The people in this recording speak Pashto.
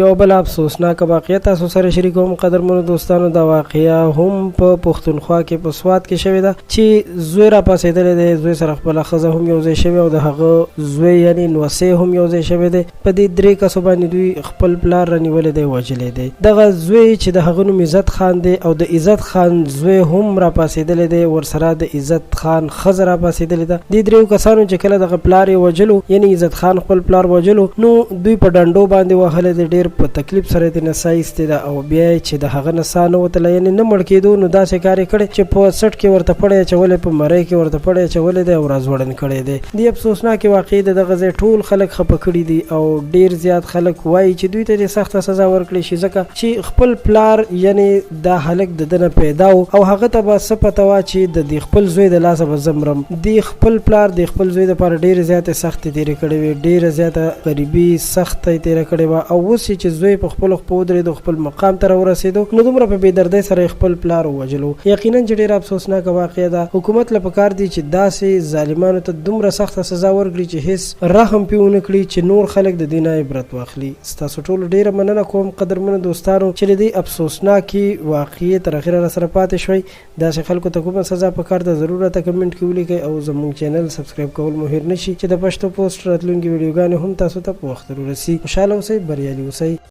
یو بل افسوسناک واقعه تاسو سره شریکوم قدرمنو دوستانو. دا واقعه هم په پښتونخوا کې په سوات کې شوې ده چې زوی را پاسېدلی دی، زوی سره خپله ښځه هم یو ځای شوې او د هغه زوی یعنې نوسی هم یو ځای شوی دی. په دې 3 کسو باندې دوی خپل پلار رانیولی دی، وژلی دی. دغه زوی چې د هغه نوم عزت خان دی او د عزت خان زوی هم را پاسېدلی دی، ورسره د عزت خان ښځه را پاسېدلې ده. دې 3 کسانو چې کله دغه پلار یې وژلو یعنې عزت خان خپل پلار وژلو نو دوی په ډنډو باندې وهلی دی، ډېر په تکلیف سره یې نڅا ایستې ده او بیا یې چې د هغه نڅا نه وتله یعنې نه مړ کېدو نو داسې کار یې کړی چې په سټ کې ورته پړی اچولی، په مرۍ کې ورته پړی اچولی دی او راځوړن کړی دی. دې افسوسناکې واقعې د دغه ځای ټول خلک خفه کړي دي او ډېر زیات خلک وایي چې دوی ته دې سخته سزا ورکړي شي، ځکه چې خپل پلار یعنې دا هلک د ده نه پیدا و او هغه ته به څه پته وه چې د دې خپل زوی د لاسه به زه مرم. دې خپل پلار د خپل زوی دپاره ډېرې زیاتې سختې تېرې کړې وې، ډېره زیاته غریبي سخته یې تېره کړې وه او اوس چې زوی په خپلو خپو ودرېدو، خپل مقام ته راورسېدو نو دومره په بېدردۍ سره خپل پلار ووژلو. یقینا چې ډېره افسوسناکه واقعه ده. حکومت له پکار دی چې داسې ظالمانو ته دومره سخته سزا ورکړي چې هېڅ رحم پې ونه کړي چې نور خلک د دې نه عبرت واخلي. ستاسو ټولو ډېره مننه کوم قدرمنو دوستانو چې د دې افسوسناکې واقعې تر اخره راسره پاتې شوئ. داسې خلکو ته کومه سزا پکار ده ضرور راته کمنټ کې ولیکئ او زموږ چینل سبسکرایب کول مو هېر نه شي چې د پښتو پوسټ راتلونکي ویډیوګانې هم تاسو ته په وخت ورسي. خوشحاله اوسئ، بریالي اوسئ.